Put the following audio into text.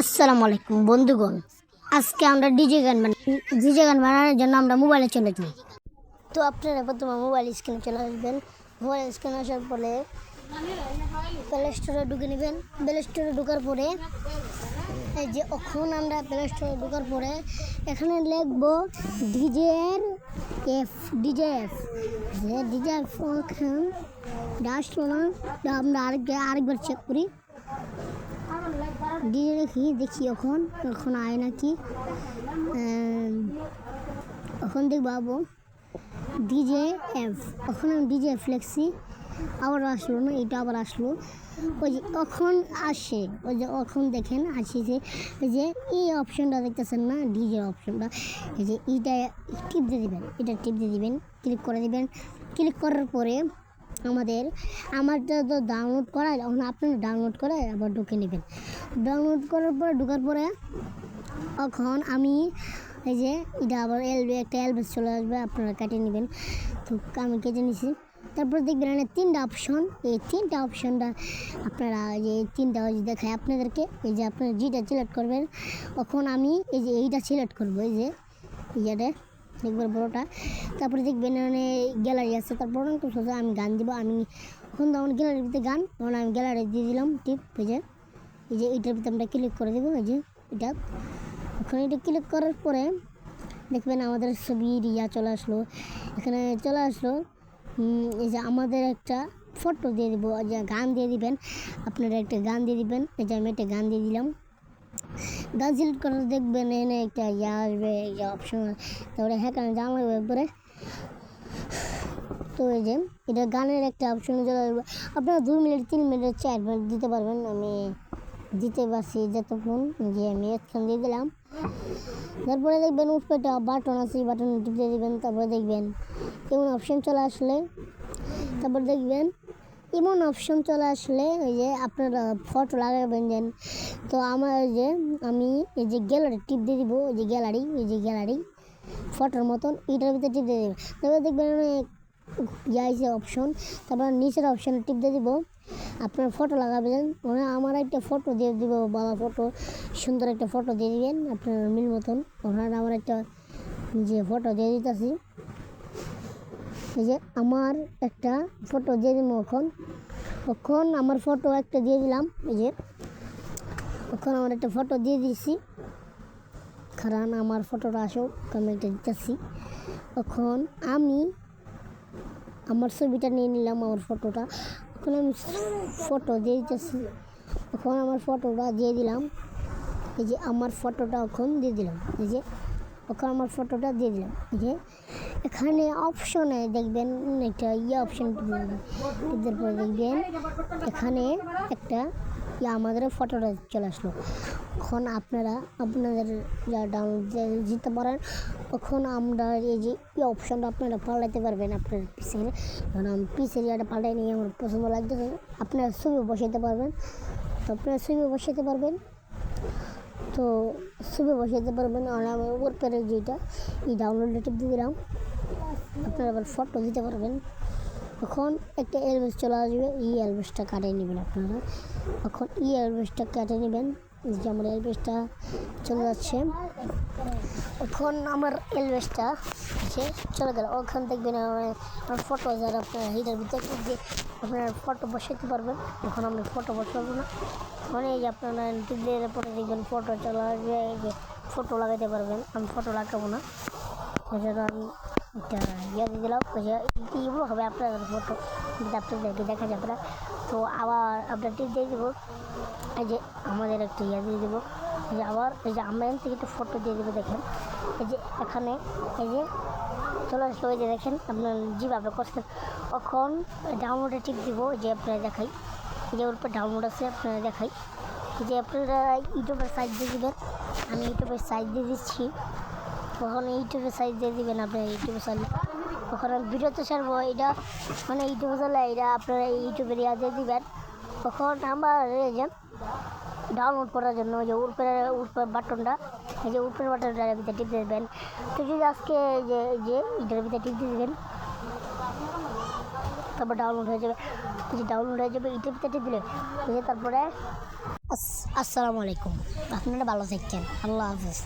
আসসালামু আলাইকুম বন্ধুগণ। আজকে আমরা ডিজে গান বানানোর জন্য আমরা মোবাইলে চলে যাই। তো আপনারা প্রথমে মোবাইল স্ক্রিনে চলে আসবেন। মোবাইল স্ক্রিনে আসার পরে প্লে স্টোরে ঢুকে নেবেন। প্লে স্টোরে ঢোকার পরে এই যে এখন আমরা প্লে স্টোরে ঢোকার পরে এখানে লিখবো ডিজে এফ আসলো না। আমরা আরেকবার চেক করি, ডিজে দেখি এখন আয় নাকি। এখন দেখবো ডিজে এফ, এখন আমি ডিজে এফ লিখছি, আবার আসলো না, এটা আবার আসলো। ওই যে এখন আসে, ওই যে এখন দেখেন আসছে, ওই যে এই অপশনটা দেখতেছেন না, ডিজে অপশনটা, এই যে এটা টিপ দিয়ে দিবেন, ক্লিক করে দিবেন। ক্লিক করার পরে আমারটা তো ডাউনলোড করা, এখন আপনারা ডাউনলোড করে আবার ঢুকে নেবেন। ডাউনলোড করার পরে ঢোকার পরে এখন আমি এই যে এটা আবার একটা অ্যালবাম চলে আসবে, আপনারা কেটে নেবেন। তো আমি কেটে নিছি। তারপর দেখবেন এখানে তিনটা অপশন, এই তিনটা অপশনটা আপনারা যে তিনটা দেখায় আপনাদেরকে। এই যে আপনারা যেটা সিলেক্ট করবেন, এখন আমি এই যে এইটা সিলেক্ট করবো, এই যে ইয়েটা দেখবেন বড়োটা। তারপরে দেখবেন এখানে গ্যালারি আছে, তারপর একটু সোজা আমি গান দিব। আমি এখন তো আমার গ্যালারির ভিতরে গান, তখন আমি গ্যালারি দিয়ে দিলাম টিপ। এই যে এইটার ভিতরে আমরা ক্লিক করে দেবো। এই যে এটা এখন এটা ক্লিক করার পরে দেখবেন আমাদের ছবি চলে আসলো, এখানে চলে আসলো। এই যে আমাদের একটা ফটো দিয়ে দেবো, যে গান দিয়ে দিবেন, আপনারা একটা গান দিয়ে দিবেন। এই যে আমি একটা গান দিয়ে দিলাম। গান সিলেক্ট করে দেখবেন এনে একটা আসবে, এই যে অপশন, তারপরে হ্যাঁ কারণ জানলা পরে। তো এই যে এটা গানের একটা অপশন চলে আসবে, আপনারা 2 মিনিট 3 মিনিট 4 মিনিট দিতে পারবেন। আমি দিতে পারছি যতক্ষণ, যে আমি এতক্ষণ দিয়ে দিলাম। তারপরে দেখবেন উপরে একটা বাটন আছে, এই বাটন টিপে দেবেন। তারপরে দেখবেন এমন অপশন চলে আসলে, তারপর দেখবেন এমন অপশন চলে আসলে ওই যে আপনারা ফটো লাগাবেন দেন। তো আমার যে আমি এই যে গ্যালারি টিপ দিয়ে দিব, এই যে গ্যালারি ফটোর মতন এটার ভিতরে টিপ দিয়ে দেবেন। তারপরে দেখবেন যাইছে অপশন, তারপর নিচের অপশানে টিপ দিয়ে দিব, আপনার ফটো লাগাবেন। মানে আমার একটা ফটো দিয়ে দিব, বাবা ফটো, সুন্দর একটা ফটো দিয়ে দিবেন আপনার মিল মতন। ওখানে আমার একটা যে ফটো দিয়ে দিতেছি, এই যে আমার একটা ফটো দিয়ে দিব। এখন আমার ফটো একটা দিয়ে দিলাম, এই যে এখন আমার একটা ফটো দিয়ে দিচ্ছি। কারণ আমার ফটোটা আসুক, আমি একটা দিতেছি। এখন আমি আমার ছবিটা নিয়ে নিলাম, আমার ফটোটা। এখন আমি ফটো দিয়ে দিতেছি, এখন আমার ফটোটা দিয়ে দিলাম। এই যে আমার ফটোটা এখন দিয়ে দিলাম, এই যে এখন আমার ফটোটা দিয়ে দিলাম। এই যে এখানে অপশনে দেখবেন একটা অপশন টিপের পরে দেখবেন এখানে একটা আমাদের ফটোটা চলে আসলো। এখন আপনারা আপনাদের যা ডাউনলোড দিতে পারেন, তখন আমরা এই যে অপশনটা আপনারা পাল্টাতে পারবেন আপনার পিসের। কারণ আমি পিসের পাল্টাই নিয়ে আমার পছন্দ লাগতেছে, আপনারা ছবি বসাতে পারবেন। তো আপনারা ছবি বসাতে পারবেন, তো ছবি বসাতে পারবেন। আর আমি উপরে যেটা এই ডাউনলোডে টিপ দিয়ে দিলাম, আপনারা আবার ফটো দিতে পারবেন। এখন একটা অ্যালবাম চলে আসবে, এই অ্যালবামটা কাটিয়ে নেবেন আপনারা। এখন এই অ্যালবামটা কেটে নেবেন, যে আমার অ্যালবামটা চলে যাচ্ছে। এখন আমার অ্যালবামটা চলে গেল, ওখান দেখবেন আমার ফটো যারা আপনার এটার ভিতরে দিয়ে আপনারা ফটো বসাতে পারবেন। এখন আমরা ফটো বসাবো না, মানে এই যে আপনারা টিপের পরে দেখবেন ফটো চলে আসবে, এই যে ফটো লাগাতে পারবেন। আমি ফটো লাগাবো না, ওই জন্য আমি একটা দিয়ে দিলাম। এইগুলো হবে আপনাদের ফটো, কিন্তু আপনাদেরকে দেখা যাবে না। তো আবার আপনার টিপ দিয়ে দেবো, এই যে আমাদের একটা দিয়ে দেবো, এই যে আবার এই যে আমরা এখান থেকে একটা ফটো দিয়ে দেবো। দেখেন এই যে এখানে এই যে চলে আসলো, এই যে দেখেন আপনার যেভাবে করছেন। এখন ডাউনলোডে টিপ দিব, যে আপনারা দেখাই, এই যে ওর উপর ডাউনলোড আছে, আপনারা দেখাই। এই যে আপনারা ইউটিউবের সাইজ দিয়ে দেবেন, আমি ইউটিউবের সাইজ দিয়ে দিচ্ছি। তখন ইউটিউবের সাইজ দিয়ে দেবেন আপনারা, ইউটিউবে চাইলে তখন আমি ভিডিওতে ছাড়বো এটা, মানে ইউটিউবে চলে এটা আপনারা ইউটিউবের দিয়ে দেবেন। তখন আমার এই যে ডাউনলোড করার জন্য যে উপরে বাটনটা, এই যে উপরের বাটনটার ভিতরে টিপ দেবেন। তো যদি আজকে যে এটার ভিতরে টিপ দিয়ে দেবেন, তারপর ডাউনলোড হয়ে যাবে। এই যে ডাউনলোড হয়ে যাবে, এটার ভিতরে টিপ দিলে তারপরে আসসালামু আলাইকুম, আপনারা ভালো থাকতেন, আল্লাহ হাফেজ।